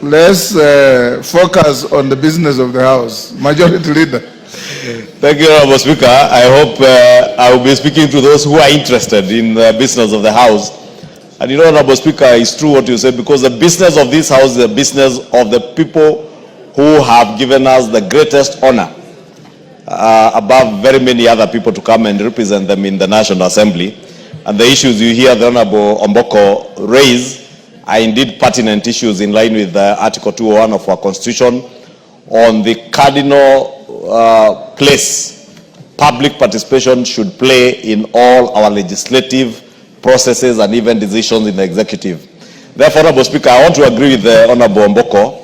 let's focus on the business of the House. Majority Leader. Thank you, Honorable Speaker. I hope I will be speaking to those who are interested in the business of the House. And you know, Honorable Speaker, it's true what you said, because the business of this House is the business of the people who have given us the greatest honor above very many other people to come and represent them in the National Assembly. And the issues you hear the Honorable Omboko raise are indeed pertinent issues in line with Article 201 of our Constitution on the cardinal place public participation should play in all our legislative processes and even decisions in the executive. Therefore, Honorable Speaker, I want to agree with the Honorable Omboko.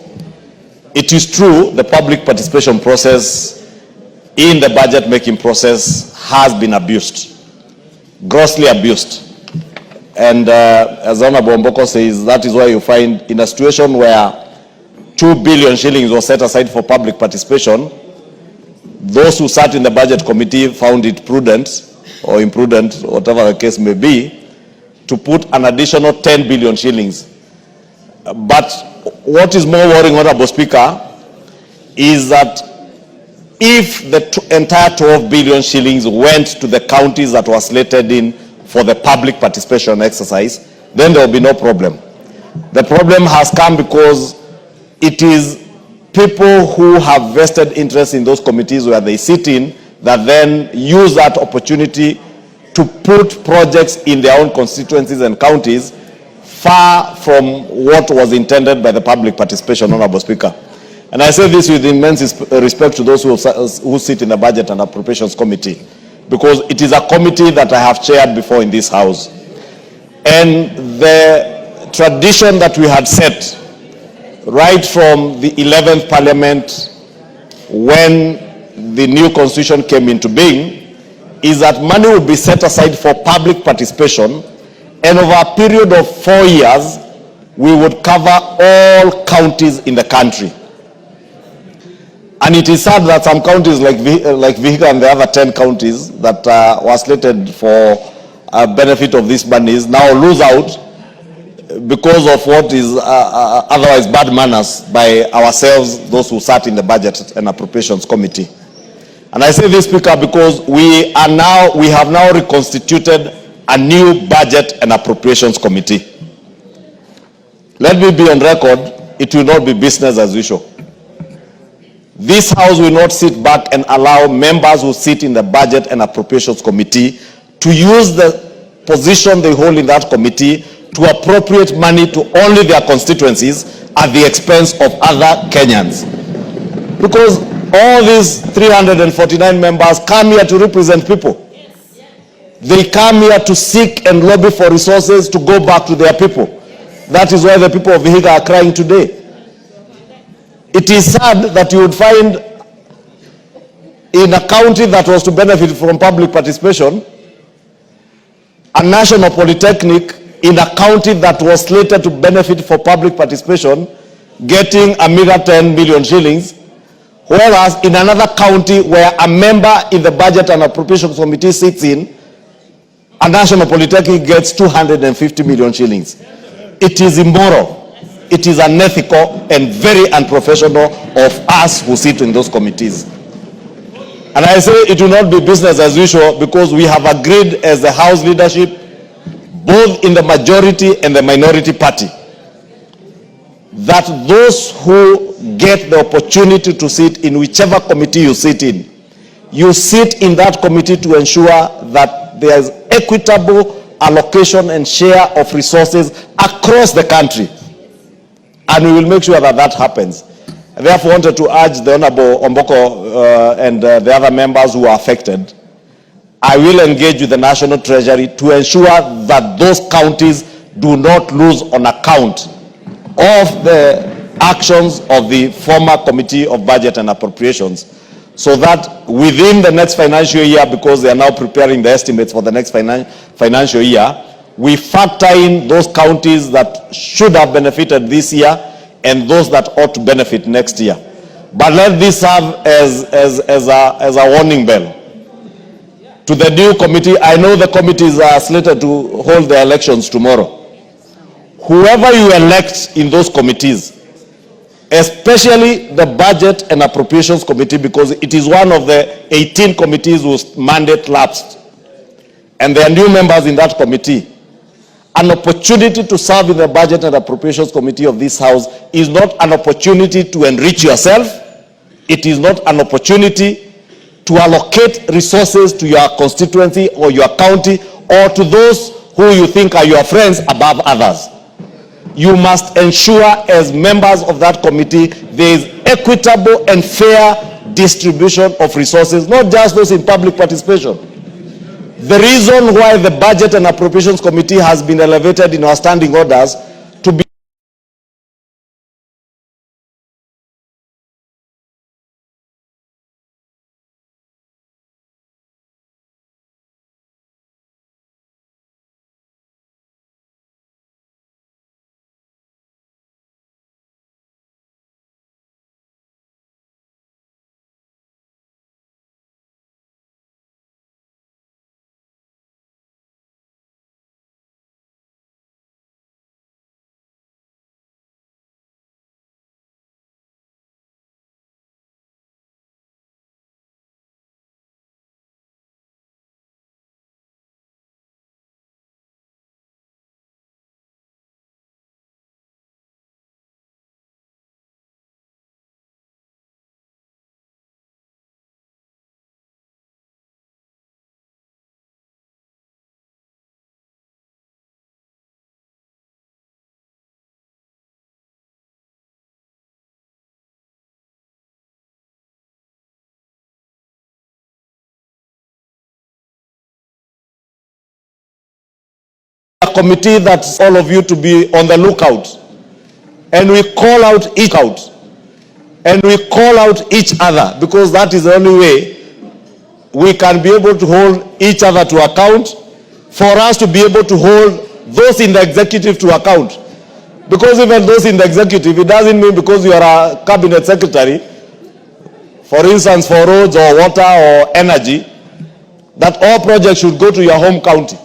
It is true the public participation process in the budget making process has been abused, grossly abused. And as Honorable Omboko says, that is why you find in a situation where 2 billion shillings was set aside for public participation, those who sat in the budget committee found it prudent or imprudent, whatever the case may be, to put an additional 10 billion shillings. But what is more worrying, Honorable Speaker, is that if the entire 12 billion shillings went to the counties that were slated in for the public participation exercise, then there will be no problem. The problem has come because it is people who have vested interest in those committees where they sit in that then use that opportunity to put projects in their own constituencies and counties far from what was intended by the public participation, Honorable Speaker. And I say this with immense respect to those who sit in the Budget and Appropriations Committee, because it is a committee that I have chaired before in this House. And the tradition that we had set right from the 11th Parliament when the new Constitution came into being is that money will be set aside for public participation, and over a period of 4 years, we would cover all counties in the country. And it is sad that some counties like Vihiga and the other 10 counties that were slated for benefit of these monies now lose out because of what is otherwise bad manners by ourselves, those who sat in the Budget and Appropriations Committee. And I say this, Speaker, because we have now reconstituted a new Budget and Appropriations Committee. Let me be on record, it will not be business as usual. This House will not sit back and allow members who sit in the Budget and Appropriations Committee to use the position they hold in that committee to appropriate money to only their constituencies at the expense of other Kenyans. Because all these 349 members come here to represent people. They come here to seek and lobby for resources to go back to their people. That is why the people of Vihiga are crying today. It is sad that you would find in a county that was to benefit from public participation, a national polytechnic in a county that was slated to benefit for public participation, getting a meager 10 million shillings, whereas in another county where a member in the Budget and Appropriations Committee sits in, a national polytechnic gets 250 million shillings. It is immoral. It is unethical and very unprofessional of us who sit in those committees. And I say it will not be business as usual because we have agreed as the House leadership, both in the majority and the minority party, that those who get the opportunity to sit in whichever committee you sit in that committee to ensure that there is equitable allocation and share of resources across the country. And we will make sure that that happens. I therefore wanted to urge the Honorable Omboko and the other members who are affected. I will engage with the National Treasury to ensure that those counties do not lose on account of the actions of the former Committee of Budget and Appropriations, so that within the next financial year, because they are now preparing the estimates for the next financial year, we factor in those counties that should have benefited this year and those that ought to benefit next year. But let this serve as a warning bell to the new committee. I know the committees are slated to hold their elections tomorrow. Whoever you elect in those committees, especially the Budget and Appropriations Committee, because it is one of the 18 committees whose mandate lapsed. And there are new members in that committee. An opportunity to serve in the Budget and Appropriations Committee of this House is not an opportunity to enrich yourself. It is not an opportunity to allocate resources to your constituency or your county or to those who you think are your friends above others. You must ensure, as members of that committee, there is equitable and fair distribution of resources, not just those in public participation. The reason why the Budget and Appropriations Committee has been elevated in our standing orders to be a committee that's all of you to be on the lookout, and we call out each other, because that is the only way we can be able to hold each other to account, for us to be able to hold those in the executive to account. Because even those in the executive, it doesn't mean because you are a cabinet secretary, for instance, for roads or water or energy, that all projects should go to your home county.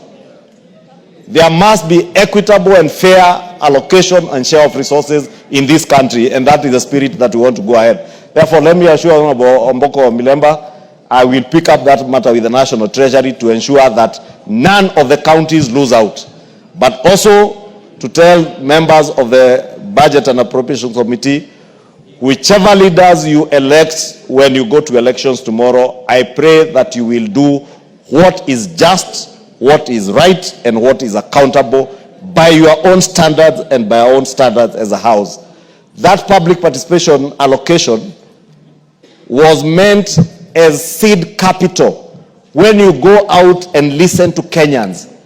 There must be equitable and fair allocation and share of resources in this country, and that is the spirit that we want to go ahead. Therefore, let me assure Honorable Omboko Milemba, I will pick up that matter with the National Treasury to ensure that none of the counties lose out. But also to tell members of the Budget and Appropriations Committee, whichever leaders you elect when you go to elections tomorrow, I pray that you will do what is just, what is right, and what is accountable by your own standards and by our own standards as a House. That public participation allocation was meant as seed capital. When you go out and listen to Kenyans,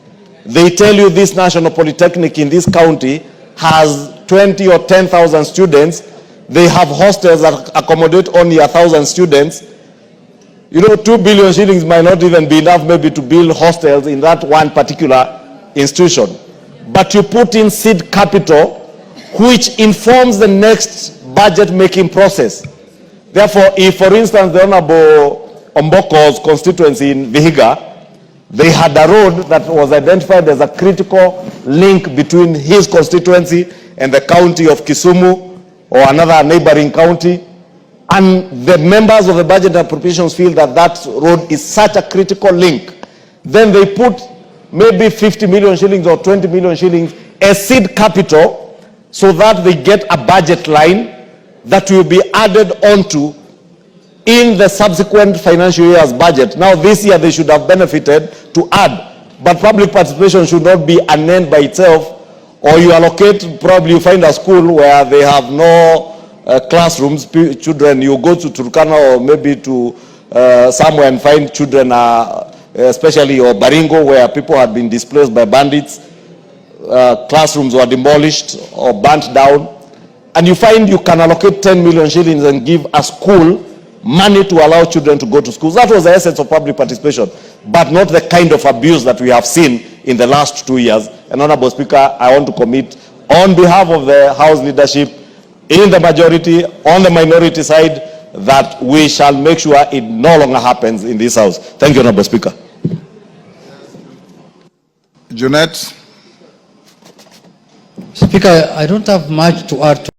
they tell you this National Polytechnic in this county has 20 or 10,000 students. They have hostels that accommodate only 1,000 students. You know, 2 billion shillings might not even be enough maybe to build hostels in that one particular institution. But you put in seed capital, which informs the next budget making process. Therefore, if, for instance, the Honorable Omboko's constituency in Vihiga, they had a road that was identified as a critical link between his constituency and the county of Kisumu or another neighboring county, and the members of the Budget and Appropriations feel that that road is such a critical link, then they put maybe 50 million shillings or 20 million shillings as seed capital so that they get a budget line that will be added onto in the subsequent financial year's budget. Now this year they should have benefited to add, but public participation should not be an end by itself. Or you allocate, probably you find a school where they have no classrooms, children, you go to Turkana or maybe to somewhere and find children, especially or Baringo, where people had been displaced by bandits, classrooms were demolished or burnt down, and you find you can allocate 10 million shillings and give a school money to allow children to go to schools. That was the essence of public participation, but not the kind of abuse that we have seen in the last 2 years. And Honorable Speaker, I want to commit on behalf of the House leadership, in the majority, on the minority side, that we shall make sure it no longer happens in this House. Thank you, Honorable Speaker. Junet. Speaker, I don't have much to add to